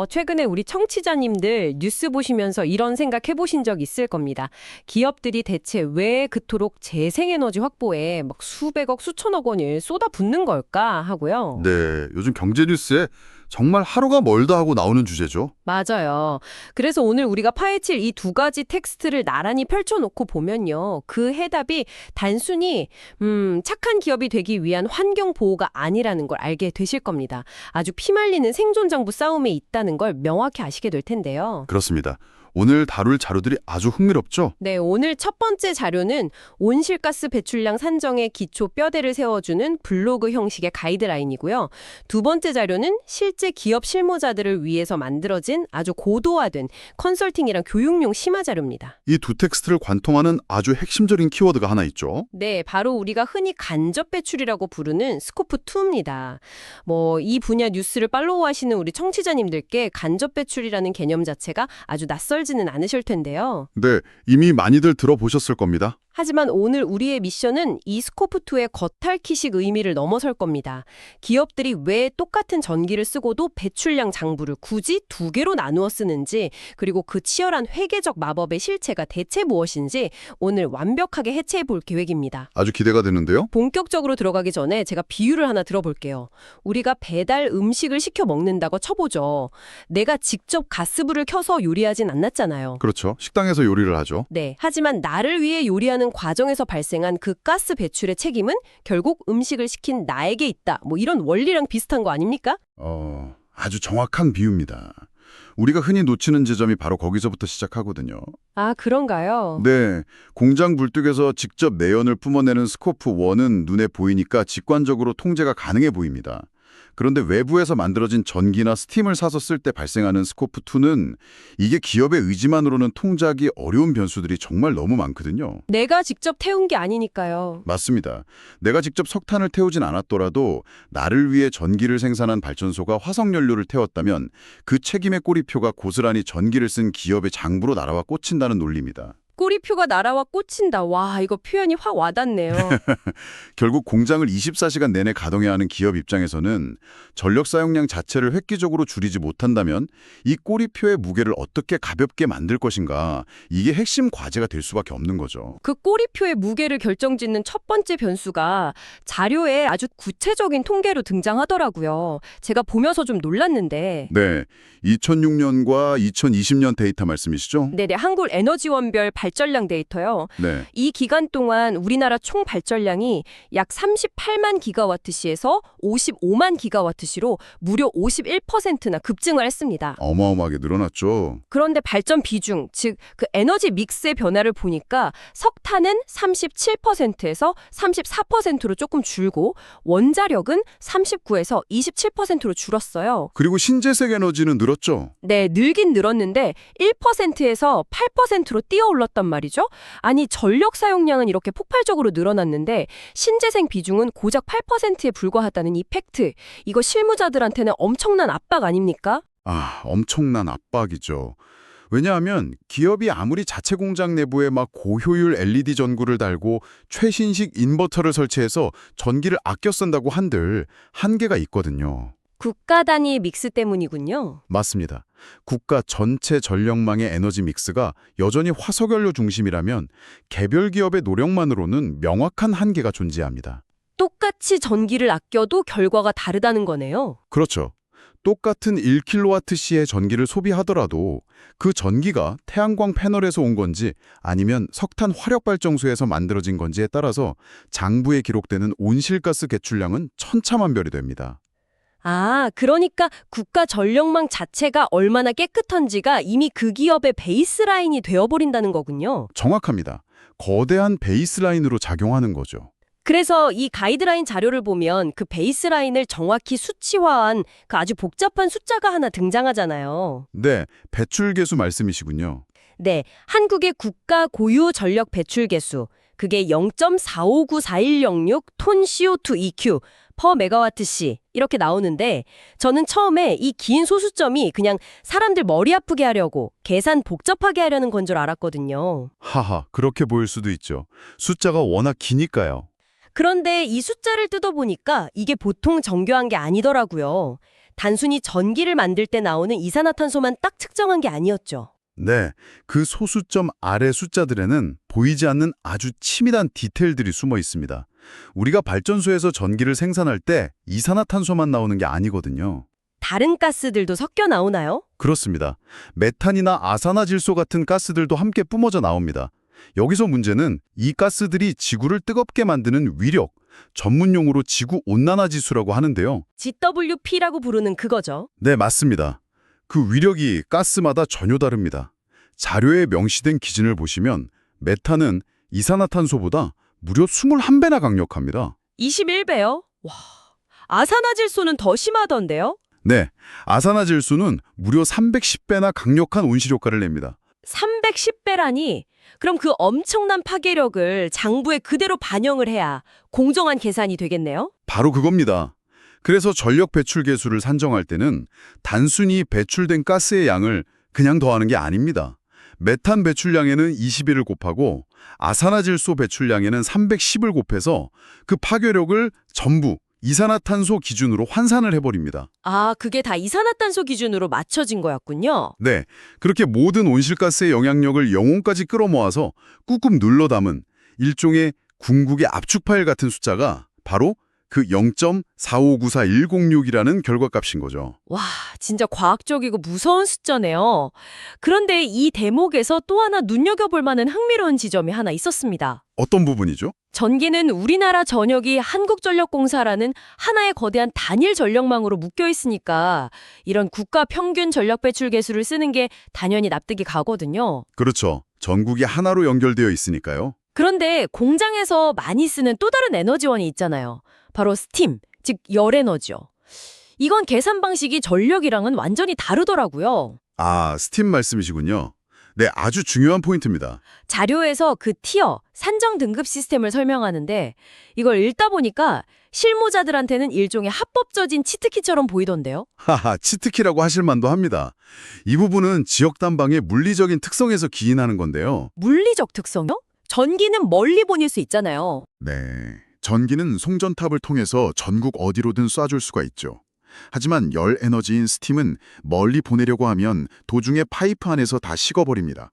최근에 우리 청취자님들 뉴스 보시면서 이런 생각 해보신 적 있을 겁니다. 기업들이 대체 왜 그토록 재생에너지 확보에 막 수백억, 수천억 원을 쏟아붓는 걸까 하고요. 네, 요즘 경제 뉴스에 정말 하루가 멀다 하고 나오는 주제죠. 맞아요. 그래서 오늘 우리가 파헤칠 이 두 가지 텍스트를 나란히 펼쳐놓고 보면요. 그 해답이 단순히 착한 기업이 되기 위한 환경 보호가 아니라는 걸 알게 되실 겁니다. 아주 피말리는 생존장부 싸움에 있다는 걸 명확히 아시게 될 텐데요. 그렇습니다. 오늘 다룰 자료들이 아주 흥미롭죠? 네, 오늘 첫 번째 자료는 온실가스 배출량 산정의 기초 뼈대를 세워주는 블로그 형식의 가이드라인이고요. 두 번째 자료는 실제 기업 실무자들을 위해서 만들어진 아주 고도화된 컨설팅이랑 교육용 심화 자료입니다. 이 두 텍스트를 관통하는 아주 핵심적인 키워드가 하나 있죠. 네, 바로 우리가 흔히 간접 배출이라고 부르는 스코프2입니다. 이 분야 뉴스를 팔로우하시는 우리 청취자님들께 간접 배출이라는 개념 자체가 아주 낯설지는 않으실 텐데요. 네, 이미 많이들 들어보셨을 겁니다. 하지만 오늘 우리의 미션은 이 스코프2의 겉핥기식 의미를 넘어설 겁니다. 기업들이 왜 똑같은 전기를 쓰고도 배출량 장부를 굳이 두 개로 나누어 쓰는지, 그리고 그 치열한 회계적 마법의 실체가 대체 무엇인지 오늘 완벽하게 해체해 볼 계획입니다. 아주 기대가 되는데요. 본격적으로 들어가기 전에 제가 비유를 하나 들어볼게요. 우리가 배달 음식을 시켜 먹는다고 쳐보죠. 내가 직접 가스불을 켜서 요리하진 않았잖아요. 그렇죠. 식당에서 요리를 하죠. 네. 하지만 나를 위해 요리하는 과정에서 발생한 그 가스 배출의 책임은 결국 음식을 시킨 나에게 있다. 이런 원리랑 비슷한 거 아닙니까? 아주 정확한 비유입니다. 우리가 흔히 놓치는 지점이 바로 거기서부터 시작하거든요. 아, 그런가요? 네, 공장 불뚝에서 직접 내연을 뿜어내는 스코프 1은 눈에 보이니까 직관적으로 통제가 가능해 보입니다. 그런데 외부에서 만들어진 전기나 스팀을 사서 쓸 때 발생하는 스코프 2는 이게 기업의 의지만으로는 통제하기 어려운 변수들이 정말 너무 많거든요. 내가 직접 태운 게 아니니까요. 맞습니다. 내가 직접 석탄을 태우진 않았더라도 나를 위해 전기를 생산한 발전소가 화석연료를 태웠다면 그 책임의 꼬리표가 고스란히 전기를 쓴 기업의 장부로 날아와 꽂힌다는 논리입니다. 꼬리표가 날아와 꽂힌다. 와, 이거 표현이 확 와닿네요. 결국 공장을 24시간 내내 가동해야 하는 기업 입장에서는 전력 사용량 자체를 획기적으로 줄이지 못한다면 이 꼬리표의 무게를 어떻게 가볍게 만들 것인가, 이게 핵심 과제가 될 수밖에 없는 거죠. 그 꼬리표의 무게를 결정짓는 첫 번째 변수가 자료에 아주 구체적인 통계로 등장하더라고요. 제가 보면서 좀 놀랐는데. 네, 2006년과 2020년 데이터 말씀이시죠? 네네, 한국 에너지원별 발전량 데이터요. 네. 이 기간 동안 우리나라 총 발전량이 약 38만 기가와트시에서 55만 기가와트시로 무려 51%나 급증을 했습니다. 어마어마하게 늘어났죠. 그런데 발전 비중, 즉 그 에너지 믹스의 변화를 보니까 석탄은 37%에서 34%로 조금 줄고 원자력은 39에서 27%로 줄었어요. 그리고 신재생 에너지는 늘었죠. 네, 늘긴 늘었는데 1%에서 8%로 뛰어올랐단 말이죠. 아니, 전력 사용량은 이렇게 폭발적으로 늘어났는데 신재생 비중은 고작 8%에 불과하다는 이 팩트. 이거 실무자들한테는 엄청난 압박 아닙니까? 엄청난 압박이죠. 왜냐하면 기업이 아무리 자체 공장 내부에 막 고효율 LED 전구를 달고 최신식 인버터를 설치해서 전기를 아껴 쓴다고 한들 한계가 있거든요. 국가 단위 믹스 때문이군요. 맞습니다. 국가 전체 전력망의 에너지 믹스가 여전히 화석연료 중심이라면 개별 기업의 노력만으로는 명확한 한계가 존재합니다. 똑같이 전기를 아껴도 결과가 다르다는 거네요. 그렇죠. 똑같은 1kWh의 전기를 소비하더라도 그 전기가 태양광 패널에서 온 건지 아니면 석탄 화력발전소에서 만들어진 건지에 따라서 장부에 기록되는 온실가스 배출량은 천차만별이 됩니다. 아, 그러니까 국가 전력망 자체가 얼마나 깨끗한지가 이미 그 기업의 베이스라인이 되어버린다는 거군요. 정확합니다. 거대한 베이스라인으로 작용하는 거죠. 그래서 이 가이드라인 자료를 보면 그 베이스라인을 정확히 수치화한 그 아주 복잡한 숫자가 하나 등장하잖아요. 네, 배출계수 말씀이시군요. 네, 한국의 국가 고유 전력 배출 계수. 그게 0.45941106 톤 CO2 EQ per 메가와트시 이렇게 나오는데 저는 처음에 이 긴 소수점이 그냥 사람들 머리 아프게 하려고 계산 복잡하게 하려는 건 줄 알았거든요. 하하, 그렇게 보일 수도 있죠. 숫자가 워낙 기니까요. 그런데 이 숫자를 뜯어보니까 이게 보통 정교한 게 아니더라고요. 단순히 전기를 만들 때 나오는 이산화탄소만 딱 측정한 게 아니었죠. 네, 그 소수점 아래 숫자들에는 보이지 않는 아주 치밀한 디테일들이 숨어 있습니다. 우리가 발전소에서 전기를 생산할 때 이산화탄소만 나오는 게 아니거든요. 다른 가스들도 섞여 나오나요? 그렇습니다. 메탄이나 아산화질소 같은 가스들도 함께 뿜어져 나옵니다. 여기서 문제는 이 가스들이 지구를 뜨겁게 만드는 위력, 전문용어로 지구온난화지수라고 하는데요. GWP라고 부르는 그거죠. 네, 맞습니다. 그 위력이 가스마다 전혀 다릅니다. 자료에 명시된 기준을 보시면 메탄은 이산화탄소보다 무려 21배나 강력합니다. 21배요? 와, 아산화질소는 더 심하던데요? 네, 아산화질소는 무려 310배나 강력한 온실효과를 냅니다. 310배라니? 그럼 그 엄청난 파괴력을 장부에 그대로 반영을 해야 공정한 계산이 되겠네요? 바로 그겁니다. 그래서 전력 배출 계수를 산정할 때는 단순히 배출된 가스의 양을 그냥 더하는 게 아닙니다. 메탄 배출량에는 21을 곱하고 아산화질소 배출량에는 310을 곱해서 그 파괴력을 전부 이산화탄소 기준으로 환산을 해버립니다. 아, 그게 다 이산화탄소 기준으로 맞춰진 거였군요. 네, 그렇게 모든 온실가스의 영향력을 영혼까지 끌어모아서 꾹꾹 눌러 담은 일종의 궁극의 압축 파일 같은 숫자가 바로 그 0.4594106이라는 결과값인 거죠. 와, 진짜 과학적이고 무서운 숫자네요. 그런데 이 대목에서 또 하나 눈여겨볼 만한 흥미로운 지점이 하나 있었습니다. 어떤 부분이죠? 전기는 우리나라 전역이 한국전력공사라는 하나의 거대한 단일 전력망으로 묶여 있으니까 이런 국가 평균 전력 배출 계수를 쓰는 게 당연히 납득이 가거든요. 그렇죠. 전국이 하나로 연결되어 있으니까요. 그런데 공장에서 많이 쓰는 또 다른 에너지원이 있잖아요. 바로 스팀, 즉 열에너지요. 이건 계산 방식이 전력이랑은 완전히 다르더라고요. 아, 스팀 말씀이시군요. 네, 아주 중요한 포인트입니다. 자료에서 그 티어, 산정 등급 시스템을 설명하는데 이걸 읽다 보니까 실무자들한테는 일종의 합법적인 치트키처럼 보이던데요. 하하, 치트키라고 하실 만도 합니다. 이 부분은 지역 단방의 물리적인 특성에서 기인하는 건데요. 물리적 특성이요? 전기는 멀리 보낼 수 있잖아요. 네, 전기는 송전탑을 통해서 전국 어디로든 쏴줄 수가 있죠. 하지만 열 에너지인 스팀은 멀리 보내려고 하면 도중에 파이프 안에서 다 식어버립니다.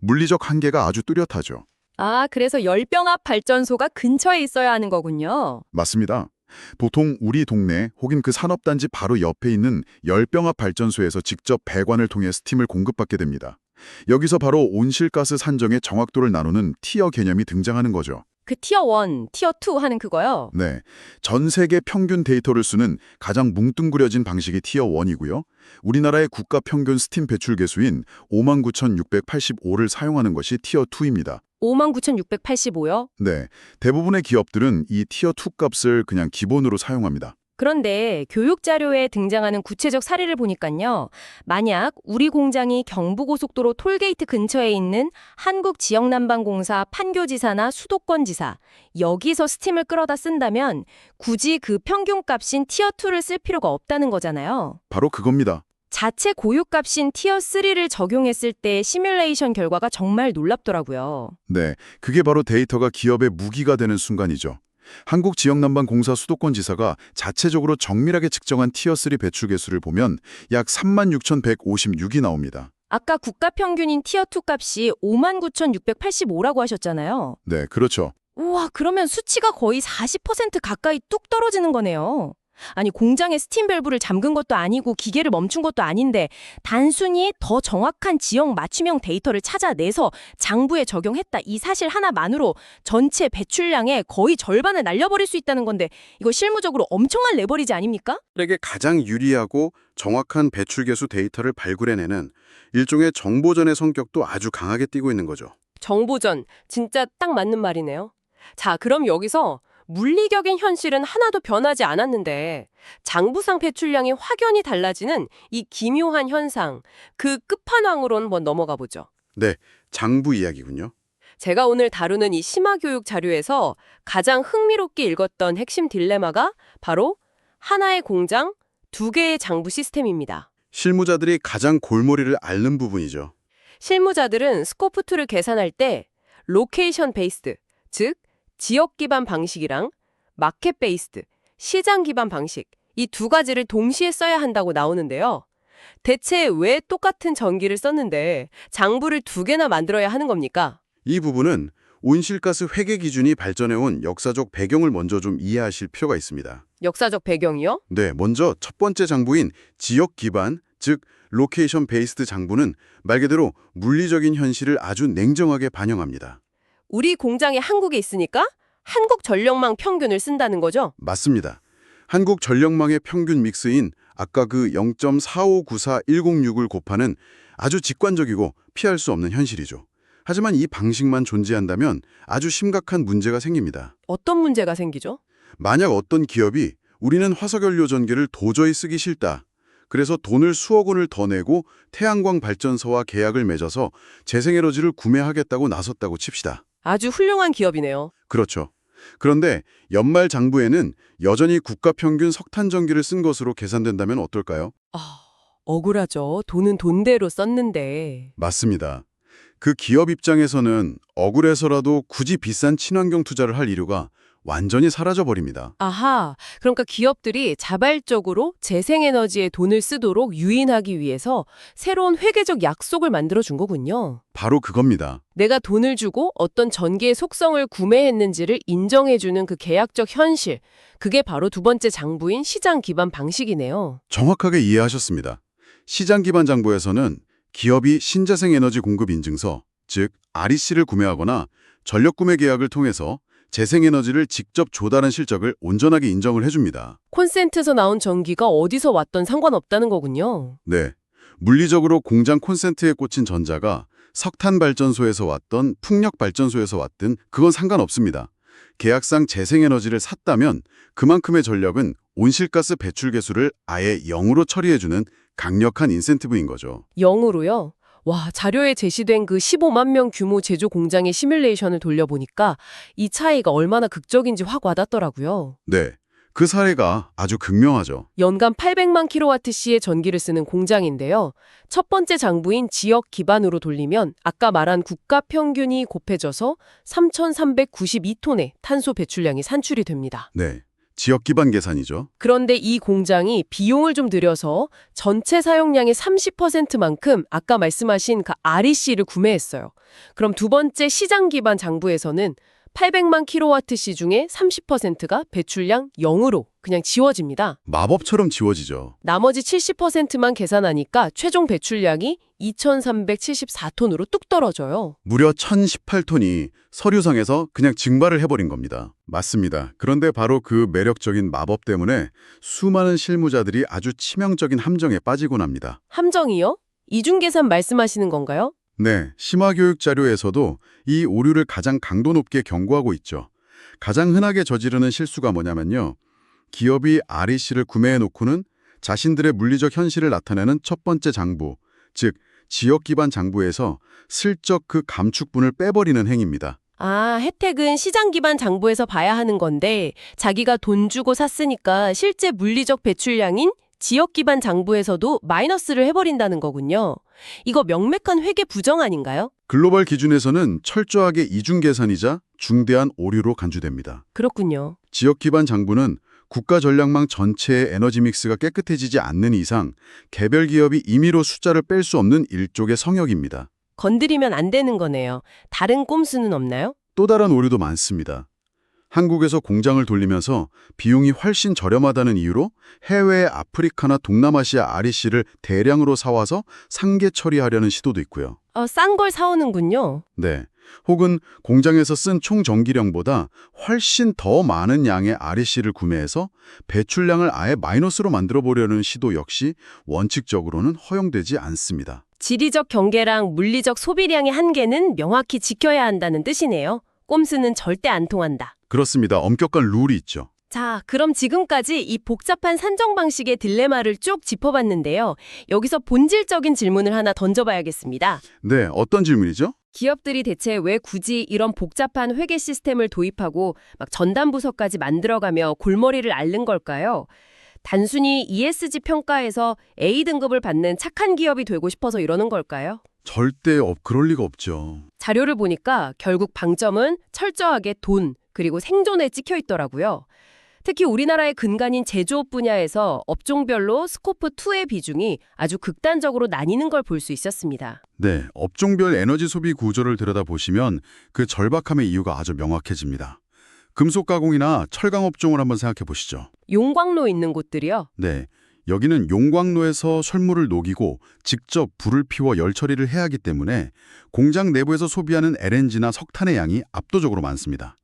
물리적 한계가 아주 뚜렷하죠. 아, 그래서 열병합 발전소가 근처에 있어야 하는 거군요. 맞습니다. 보통 우리 동네 혹은 그 산업단지 바로 옆에 있는 열병합 발전소에서 직접 배관을 통해 스팀을 공급받게 됩니다. 여기서 바로 온실가스 산정의 정확도를 나누는 티어 개념이 등장하는 거죠. 그 티어 1, 티어 2 하는 그거요? 네, 전 세계 평균 데이터를 쓰는 가장 뭉뚱그려진 방식이 티어 1이고요. 우리나라의 국가 평균 스팀 배출 계수인 59,685를 사용하는 것이 티어 2입니다. 59,685요? 네, 대부분의 기업들은 이 티어 2 값을 그냥 기본으로 사용합니다. 그런데 교육 자료에 등장하는 구체적 사례를 보니까요. 만약 우리 공장이 경부고속도로 톨게이트 근처에 있는 한국지역난방공사 판교지사나 수도권지사 여기서 스팀을 끌어다 쓴다면 굳이 그 평균값인 티어2를 쓸 필요가 없다는 거잖아요. 바로 그겁니다. 자체 고유값인 티어3를 적용했을 때 시뮬레이션 결과가 정말 놀랍더라고요. 네, 그게 바로 데이터가 기업의 무기가 되는 순간이죠. 한국지역난방공사 수도권지사가 자체적으로 정밀하게 측정한 티어3 배출 계수를 보면 약 36,156이 나옵니다. 아까 국가 평균인 티어2 값이 59,685라고 하셨잖아요. 네, 그렇죠. 우와, 그러면 수치가 거의 40% 가까이 뚝 떨어지는 거네요. 아니, 공장에 스팀 밸브를 잠근 것도 아니고 기계를 멈춘 것도 아닌데 단순히 더 정확한 지역 맞춤형 데이터를 찾아내서 장부에 적용했다. 이 사실 하나만으로 전체 배출량의 거의 절반을 날려버릴 수 있다는 건데 이거 실무적으로 엄청난 레버리지 아닙니까? 에게 가장 유리하고 정확한 배출계수 데이터를 발굴해내는 일종의 정보전의 성격도 아주 강하게 띠고 있는 거죠. 정보전, 진짜 딱 맞는 말이네요. 자, 그럼 여기서 물리적인 현실은 하나도 변하지 않았는데 장부상 배출량이 확연히 달라지는 이 기묘한 현상, 그 끝판왕으로는 한번 넘어가 보죠. 네, 장부 이야기군요. 제가 오늘 다루는 이 심화교육 자료에서 가장 흥미롭게 읽었던 핵심 딜레마가 바로 하나의 공장, 두 개의 장부 시스템입니다. 실무자들이 가장 골머리를 앓는 부분이죠. 실무자들은 스코프2를 계산할 때 로케이션 베이스드, 즉 지역 기반 방식이랑 마켓 베이스드, 시장 기반 방식, 이 두 가지를 동시에 써야 한다고 나오는데요. 대체 왜 똑같은 전기를 썼는데 장부를 두 개나 만들어야 하는 겁니까? 이 부분은 온실가스 회계 기준이 발전해온 역사적 배경을 먼저 좀 이해하실 필요가 있습니다. 역사적 배경이요? 네, 먼저 첫 번째 장부인 지역 기반, 즉 로케이션 베이스드 장부는 말 그대로 물리적인 현실을 아주 냉정하게 반영합니다. 우리 공장이 한국에 있으니까 한국 전력망 평균을 쓴다는 거죠? 맞습니다. 한국 전력망의 평균 믹스인 아까 그 0.4594106을 곱하는 아주 직관적이고 피할 수 없는 현실이죠. 하지만 이 방식만 존재한다면 아주 심각한 문제가 생깁니다. 어떤 문제가 생기죠? 만약 어떤 기업이 우리는 화석연료 전기를 도저히 쓰기 싫다. 그래서 돈을 수억 원을 더 내고 태양광 발전소와 계약을 맺어서 재생에너지를 구매하겠다고 나섰다고 칩시다. 아주 훌륭한 기업이네요. 그렇죠. 그런데 연말 장부에는 여전히 국가 평균 석탄 전기를 쓴 것으로 계산된다면 어떨까요? 억울하죠. 돈은 돈대로 썼는데. 맞습니다. 그 기업 입장에서는 억울해서라도 굳이 비싼 친환경 투자를 할 이유가 완전히 사라져버립니다. 아하, 그러니까 기업들이 자발적으로 재생에너지에 돈을 쓰도록 유인하기 위해서 새로운 회계적 약속을 만들어준 거군요. 바로 그겁니다. 내가 돈을 주고 어떤 전기의 속성을 구매했는지를 인정해주는 그 계약적 현실, 그게 바로 두 번째 장부인 시장 기반 방식이네요. 정확하게 이해하셨습니다. 시장 기반 장부에서는 기업이 신재생 에너지 공급 인증서, 즉 REC를 구매하거나 전력 구매 계약을 통해서 재생에너지를 직접 조달한 실적을 온전하게 인정을 해줍니다. 콘센트에서 나온 전기가 어디서 왔던 상관없다는 거군요. 네, 물리적으로 공장 콘센트에 꽂힌 전자가 석탄 발전소에서 왔던 풍력 발전소에서 왔든 그건 상관없습니다. 계약상 재생에너지를 샀다면 그만큼의 전력은 온실가스 배출 계수를 아예 0으로 처리해주는 강력한 인센티브인 거죠. 0으로요? 와, 자료에 제시된 그 15만 명 규모 제조 공장의 시뮬레이션을 돌려보니까 이 차이가 얼마나 극적인지 확 와닿더라고요. 네, 그 사례가 아주 극명하죠. 연간 800만 킬로와트시의 전기를 쓰는 공장인데요. 첫 번째 장부인 지역 기반으로 돌리면 아까 말한 국가 평균이 곱해져서 3,392톤의 탄소 배출량이 산출이 됩니다. 네, 지역 기반 계산이죠. 그런데 이 공장이 비용을 좀 들여서 전체 사용량의 30%만큼 아까 말씀하신 그 REC를 구매했어요. 그럼 두 번째 시장 기반 장부에서는 800만 킬로와트시 중에 30%가 배출량 0으로 그냥 지워집니다. 마법처럼 지워지죠. 나머지 70%만 계산하니까 최종 배출량이 2,374톤으로 뚝 떨어져요. 무려 1,018톤이 서류상에서 그냥 증발을 해버린 겁니다. 맞습니다. 그런데 바로 그 매력적인 마법 때문에 수많은 실무자들이 아주 치명적인 함정에 빠지곤 합니다. 함정이요? 이중계산 말씀하시는 건가요? 네, 심화교육 자료에서도 이 오류를 가장 강도 높게 경고하고 있죠. 가장 흔하게 저지르는 실수가 뭐냐면요. 기업이 REC를 구매해놓고는 자신들의 물리적 현실을 나타내는 첫 번째 장부, 즉 지역 기반 장부에서 슬쩍 그 감축분을 빼버리는 행위입니다. 혜택은 시장 기반 장부에서 봐야 하는 건데 자기가 돈 주고 샀으니까 실제 물리적 배출량인 지역 기반 장부에서도 마이너스를 해버린다는 거군요. 이거 명백한 회계 부정 아닌가요? 글로벌 기준에서는 철저하게 이중 계산이자 중대한 오류로 간주됩니다. 그렇군요. 지역 기반 장부는 국가 전략망 전체의 에너지 믹스가 깨끗해지지 않는 이상 개별 기업이 임의로 숫자를 뺄 수 없는 일종의 성역입니다. 건드리면 안 되는 거네요. 다른 꼼수는 없나요? 또 다른 오류도 많습니다. 한국에서 공장을 돌리면서 비용이 훨씬 저렴하다는 이유로 해외의 아프리카나 동남아시아 REC를 대량으로 사와서 상계 처리하려는 시도도 있고요. 싼 걸 사오는군요. 네. 혹은 공장에서 쓴 총 전기량보다 훨씬 더 많은 양의 REC를 구매해서 배출량을 아예 마이너스로 만들어 보려는 시도 역시 원칙적으로는 허용되지 않습니다. 지리적 경계랑 물리적 소비량의 한계는 명확히 지켜야 한다는 뜻이네요. 꼼수는 절대 안 통한다. 그렇습니다. 엄격한 룰이 있죠. 자, 그럼 지금까지 이 복잡한 산정 방식의 딜레마를 쭉 짚어봤는데요. 여기서 본질적인 질문을 하나 던져봐야겠습니다. 네, 어떤 질문이죠? 기업들이 대체 왜 굳이 이런 복잡한 회계 시스템을 도입하고 막 전담 부서까지 만들어가며 골머리를 앓는 걸까요? 단순히 ESG 평가에서 A등급을 받는 착한 기업이 되고 싶어서 이러는 걸까요? 절대 그럴 리가 없죠. 자료를 보니까 결국 방점은 철저하게 돈, 그리고 생존에 찍혀 있더라고요. 특히 우리나라의 근간인 제조업 분야에서 업종별로 스코프2의 비중이 아주 극단적으로 나뉘는 걸 볼 수 있었습니다. 네, 업종별 에너지 소비 구조를 들여다보시면 그 절박함의 이유가 아주 명확해집니다. 금속 가공이나 철강 업종을 한번 생각해 보시죠. 용광로 있는 곳들이요. 네, 여기는 용광로에서 철물을 녹이고 직접 불을 피워 열 처리를 해야 하기 때문에 공장 내부에서 소비하는 LNG나 석탄의 양이 압도적으로 많습니다.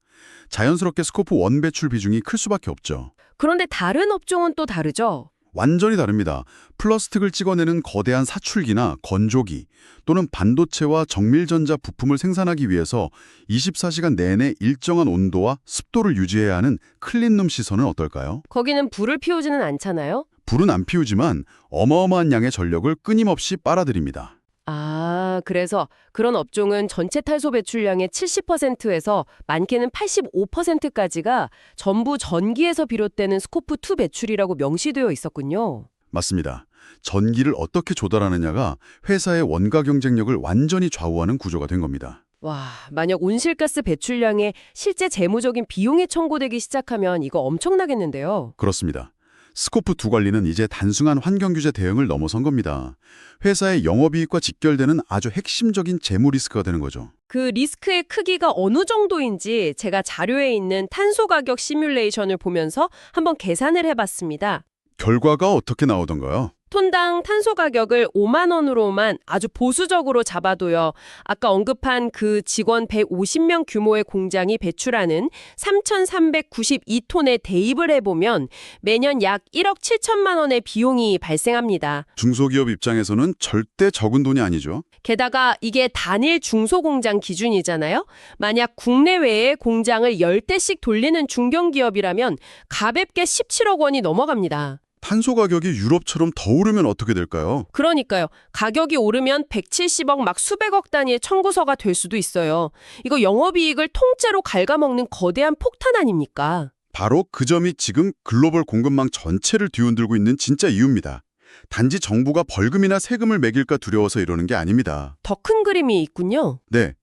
자연스럽게 스코프 1 배출 비중이 클 수밖에 없죠. 그런데 다른 업종은 또 다르죠. 완전히 다릅니다. 플라스틱을 찍어내는 거대한 사출기나 건조기 또는 반도체와 정밀전자 부품을 생산하기 위해서 24시간 내내 일정한 온도와 습도를 유지해야 하는 클린룸 시설은 어떨까요? 거기는 불을 피우지는 않잖아요. 불은 안 피우지만 어마어마한 양의 전력을 끊임없이 빨아들입니다. 아, 그래서 그런 업종은 전체 탄소 배출량의 70%에서 많게는 85%까지가 전부 전기에서 비롯되는 스코프2 배출이라고 명시되어 있었군요. 맞습니다. 전기를 어떻게 조달하느냐가 회사의 원가 경쟁력을 완전히 좌우하는 구조가 된 겁니다. 와, 만약 온실가스 배출량에 실제 재무적인 비용이 청구되기 시작하면 이거 엄청나겠는데요. 그렇습니다. 스코프2 관리는 이제 단순한 환경규제 대응을 넘어선 겁니다. 회사의 영업이익과 직결되는 아주 핵심적인 재무 리스크가 되는 거죠. 그 리스크의 크기가 어느 정도인지 제가 자료에 있는 탄소 가격 시뮬레이션을 보면서 한번 계산을 해봤습니다. 결과가 어떻게 나오던가요? 톤당 탄소 가격을 5만 원으로만 아주 보수적으로 잡아도요. 아까 언급한 그 직원 150명 규모의 공장이 배출하는 3,392톤에 대입을 해보면 매년 약 1억 7천만 원의 비용이 발생합니다. 중소기업 입장에서는 절대 적은 돈이 아니죠. 게다가 이게 단일 중소공장 기준이잖아요. 만약 국내외에 공장을 10대씩 돌리는 중견기업이라면 가볍게 17억 원이 넘어갑니다. 탄소 가격이 유럽처럼 더 오르면 어떻게 될까요? 그러니까요. 가격이 오르면 170억 막 수백억 단위의 청구서가 될 수도 있어요. 이거 영업이익을 통째로 갉아먹는 거대한 폭탄 아닙니까? 바로 그 점이 지금 글로벌 공급망 전체를 뒤흔들고 있는 진짜 이유입니다. 단지 정부가 벌금이나 세금을 매길까 두려워서 이러는 게 아닙니다. 더 큰 그림이 있군요. 네,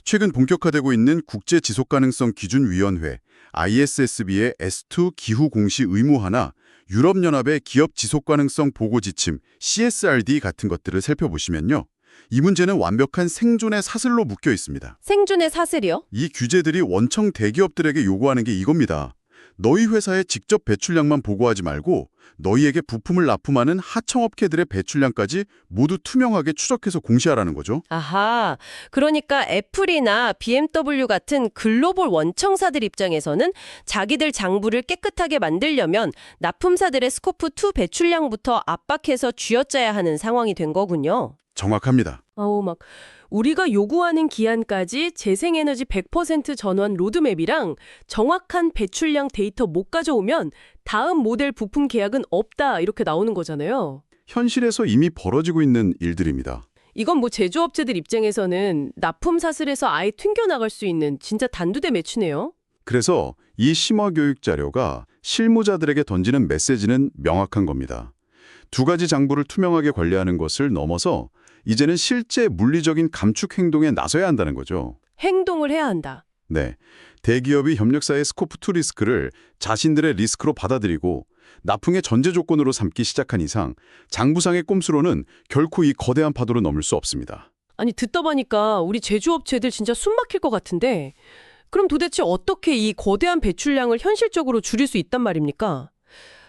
최근 본격화되고 있는 국제지속가능성 기준위원회 ISSB의 S2 기후 공시 의무화나 유럽연합의 기업 지속가능성 보고 지침 CSRD 같은 것들을 살펴보시면요. 이 문제는 완벽한 생존의 사슬로 묶여 있습니다. 생존의 사슬이요? 이 규제들이 원청 대기업들에게 요구하는 게 이겁니다. 너희 회사의 직접 배출량만 보고하지 말고 너희에게 부품을 납품하는 하청업체들의 배출량까지 모두 투명하게 추적해서 공시하라는 거죠. 아하, 그러니까 애플이나 BMW 같은 글로벌 원청사들 입장에서는 자기들 장부를 깨끗하게 만들려면 납품사들의 스코프2 배출량부터 압박해서 쥐어짜야 하는 상황이 된 거군요. 정확합니다. 막 우리가 요구하는 기한까지 재생에너지 100% 전환 로드맵이랑 정확한 배출량 데이터 못 가져오면 다음 모델 부품 계약은 없다 이렇게 나오는 거잖아요. 현실에서 이미 벌어지고 있는 일들입니다. 이건 뭐 제조업체들 입장에서는 납품 사슬에서 아예 튕겨나갈 수 있는 진짜 단두대 매치네요. 그래서 이 심화 교육 자료가 실무자들에게 던지는 메시지는 명확한 겁니다. 두 가지 장부를 투명하게 관리하는 것을 넘어서 이제는 실제 물리적인 감축 행동에 나서야 한다는 거죠. 행동을 해야 한다. 네, 대기업이 협력사의 스코프2 리스크를 자신들의 리스크로 받아들이고 납품의 전제 조건으로 삼기 시작한 이상 장부상의 꼼수로는 결코 이 거대한 파도를 넘을 수 없습니다. 아니 듣다 보니까 우리 제조업체들 진짜 숨 막힐 것 같은데 그럼 도대체 어떻게 이 거대한 배출량을 현실적으로 줄일 수 있단 말입니까?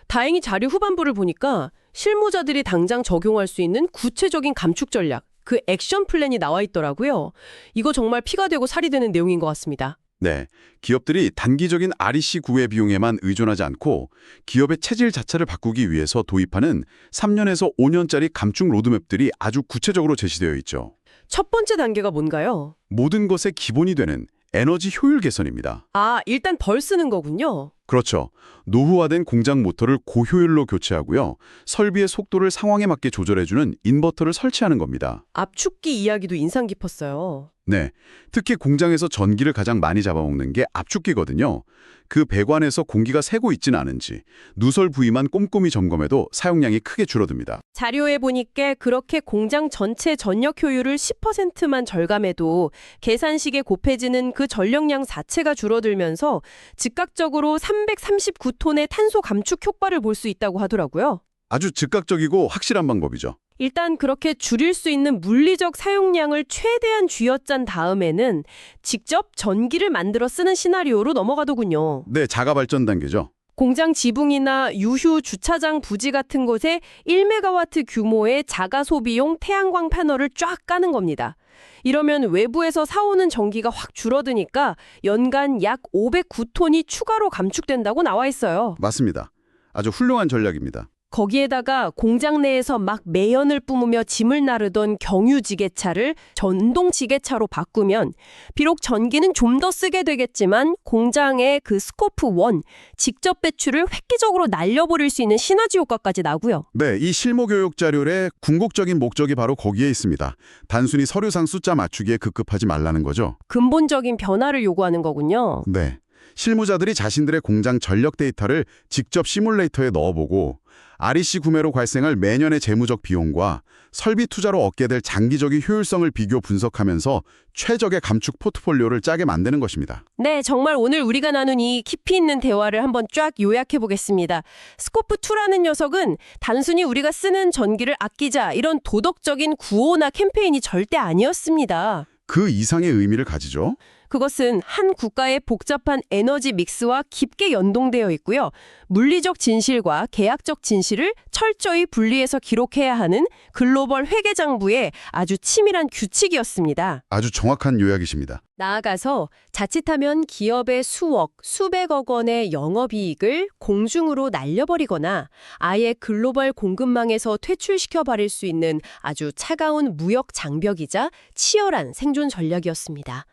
다행히 자료 후반부를 보니까 실무자들이 당장 적용할 수 있는 구체적인 감축 전략, 그 액션 플랜이 나와 있더라고요. 이거 정말 피가 되고 살이 되는 내용인 것 같습니다. 네, 기업들이 단기적인 REC 구애 비용에만 의존하지 않고 기업의 체질 자체를 바꾸기 위해서 도입하는 3년에서 5년짜리 감축 로드맵들이 아주 구체적으로 제시되어 있죠. 첫 번째 단계가 뭔가요? 모든 것의 기본이 되는 에너지 효율 개선입니다. 아, 일단 벌 쓰는 거군요. 그렇죠. 노후화된 공장 모터를 고효율로 교체하고요. 설비의 속도를 상황에 맞게 조절해주는 인버터를 설치하는 겁니다. 압축기 이야기도 인상 깊었어요. 네, 특히 공장에서 전기를 가장 많이 잡아먹는 게 압축기거든요. 그 배관에서 공기가 새고 있지는 않은지 누설 부위만 꼼꼼히 점검해도 사용량이 크게 줄어듭니다. 자료에 보니까 그렇게 공장 전체 전력 효율을 10%만 절감해도 계산식에 곱해지는 그 전력량 자체가 줄어들면서 즉각적으로 339톤의 탄소 감축 효과를 볼 수 있다고 하더라고요. 아주 즉각적이고 확실한 방법이죠. 일단 그렇게 줄일 수 있는 물리적 사용량을 최대한 쥐어짠 다음에는 직접 전기를 만들어 쓰는 시나리오로 넘어가더군요. 네, 자가 발전 단계죠. 공장 지붕이나 유휴 주차장 부지 같은 곳에 1메가와트 규모의 자가 소비용 태양광 패널을 쫙 까는 겁니다. 이러면 외부에서 사오는 전기가 확 줄어드니까 연간 약 509톤이 추가로 감축된다고 나와 있어요. 맞습니다. 아주 훌륭한 전략입니다. 거기에다가 공장 내에서 막 매연을 뿜으며 짐을 나르던 경유지게차를 전동지게차로 바꾸면 비록 전기는 좀 더 쓰게 되겠지만 공장의 그 스코프 1 직접 배출을 획기적으로 날려버릴 수 있는 시너지 효과까지 나고요. 네, 이 실무 교육 자료의 궁극적인 목적이 바로 거기에 있습니다. 단순히 서류상 숫자 맞추기에 급급하지 말라는 거죠. 근본적인 변화를 요구하는 거군요. 네, 실무자들이 자신들의 공장 전력 데이터를 직접 시뮬레이터에 넣어보고 REC 구매로 발생할 매년의 재무적 비용과 설비 투자로 얻게 될 장기적인 효율성을 비교 분석하면서 최적의 감축 포트폴리오를 짜게 만드는 것입니다. 네, 정말 오늘 우리가 나눈 이 깊이 있는 대화를 한번 쫙 요약해 보겠습니다. 스코프2라는 녀석은 단순히 우리가 쓰는 전기를 아끼자 이런 도덕적인 구호나 캠페인이 절대 아니었습니다. 그 이상의 의미를 가지죠. 그것은 한 국가의 복잡한 에너지 믹스와 깊게 연동되어 있고요. 물리적 진실과 계약적 진실을 철저히 분리해서 기록해야 하는 글로벌 회계장부의 아주 치밀한 규칙이었습니다. 아주 정확한 요약이십니다. 나아가서 자칫하면 기업의 수억, 수백억 원의 영업이익을 공중으로 날려버리거나 아예 글로벌 공급망에서 퇴출시켜버릴 수 있는 아주 차가운 무역 장벽이자 치열한 생존 전략이었습니다.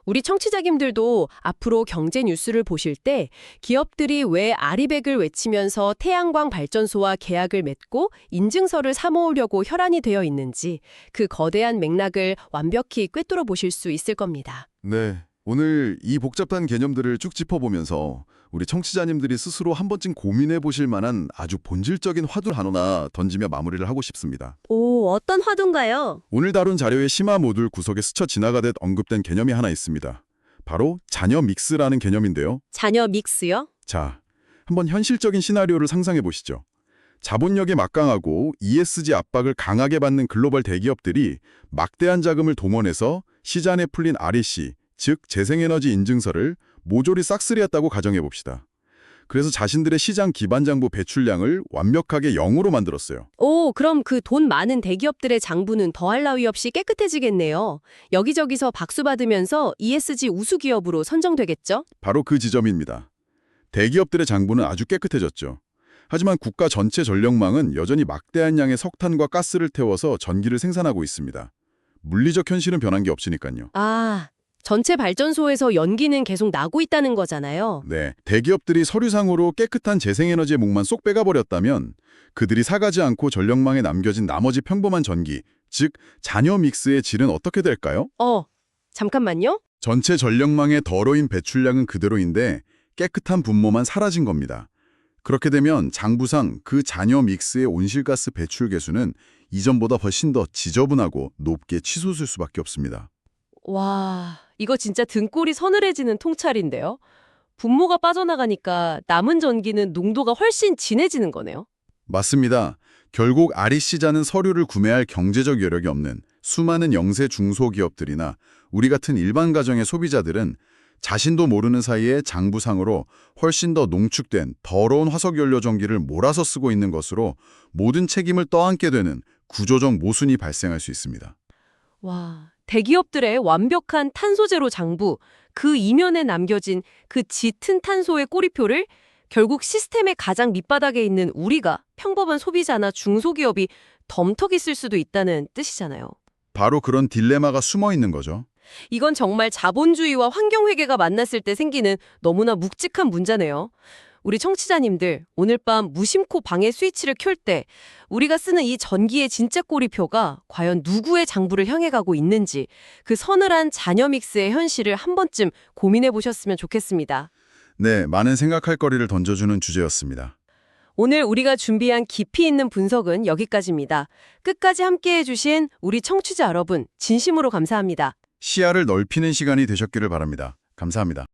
우리 청취자님들도 앞으로 경제 뉴스를 보실 때 기업들이 왜 아리백을 외치면서 태양광 발전소와 계약을 맺고 인증서를 사모으려고 혈안이 되어 있는지 그 거대한 맥락을 완벽히 꿰뚫어 보실 수 있을 겁니다. 네, 오늘 이 복잡한 개념들을 쭉 짚어보면서 우리 청취자님들이 스스로 한 번쯤 고민해 보실 만한 아주 본질적인 화두 하나 던지며 마무리를 하고 싶습니다. 오, 어떤 화두인가요? 오늘 다룬 자료의 심화 모듈 구석에 스쳐 지나가듯 언급된 개념이 하나 있습니다. 바로 자녀 믹스라는 개념인데요. 자녀 믹스요? 자, 한번 현실적인 시나리오를 상상해 보시죠. 자본력이 막강하고 ESG 압박을 강하게 받는 글로벌 대기업들이 막대한 자금을 동원해서 시장에 풀린 REC, 즉 재생에너지 인증서를 모조리 싹쓸이했다고 가정해 봅시다. 그래서 자신들의 시장 기반 장부 배출량을 완벽하게 0으로 만들었어요. 오, 그럼 그 돈 많은 대기업들의 장부는 더할 나위 없이 깨끗해지겠네요. 여기저기서 박수 받으면서 ESG 우수 기업으로 선정되겠죠? 바로 그 지점입니다. 대기업들의 장부는 아주 깨끗해졌죠. 하지만 국가 전체 전력망은 여전히 막대한 양의 석탄과 가스를 태워서 전기를 생산하고 있습니다. 물리적 현실은 변한 게 없으니까요. 아, 전체 발전소에서 연기는 계속 나고 있다는 거잖아요. 네, 대기업들이 서류상으로 깨끗한 재생에너지의 목만 쏙 빼가버렸다면 그들이 사가지 않고 전력망에 남겨진 나머지 평범한 전기, 즉 잔여 믹스의 질은 어떻게 될까요? 잠깐만요. 전체 전력망의 더러인 배출량은 그대로인데 깨끗한 분모만 사라진 겁니다. 그렇게 되면 장부상 그 잔여 믹스의 온실가스 배출 계수는 이전보다 훨씬 더 지저분하고 높게 치솟을 수밖에 없습니다. 와, 이거 진짜 등골이 서늘해지는 통찰인데요. 분모가 빠져나가니까 남은 전기는 농도가 훨씬 진해지는 거네요. 맞습니다. 결국 REC자는 서류를 구매할 경제적 여력이 없는 수많은 영세 중소기업들이나 우리 같은 일반 가정의 소비자들은 자신도 모르는 사이에 장부상으로 훨씬 더 농축된 더러운 화석연료 전기를 몰아서 쓰고 있는 것으로 모든 책임을 떠안게 되는 구조적 모순이 발생할 수 있습니다. 와, 대기업들의 완벽한 탄소제로 장부, 그 이면에 남겨진 그 짙은 탄소의 꼬리표를 결국 시스템의 가장 밑바닥에 있는 우리가 평범한 소비자나 중소기업이 덤터기 쓸 수도 있다는 뜻이잖아요. 바로 그런 딜레마가 숨어 있는 거죠. 이건 정말 자본주의와 환경회계가 만났을 때 생기는 너무나 묵직한 문제네요. 우리 청취자님들, 오늘 밤 무심코 방해 스위치를 켤 때 우리가 쓰는 이 전기의 진짜 꼬리표가 과연 누구의 장부를 향해 가고 있는지 그 서늘한 잔여 믹스의 현실을 한 번쯤 고민해 보셨으면 좋겠습니다. 네, 많은 생각할 거리를 던져주는 주제였습니다. 오늘 우리가 준비한 깊이 있는 분석은 여기까지입니다. 끝까지 함께해 주신 우리 청취자 여러분, 진심으로 감사합니다. 시야를 넓히는 시간이 되셨기를 바랍니다. 감사합니다.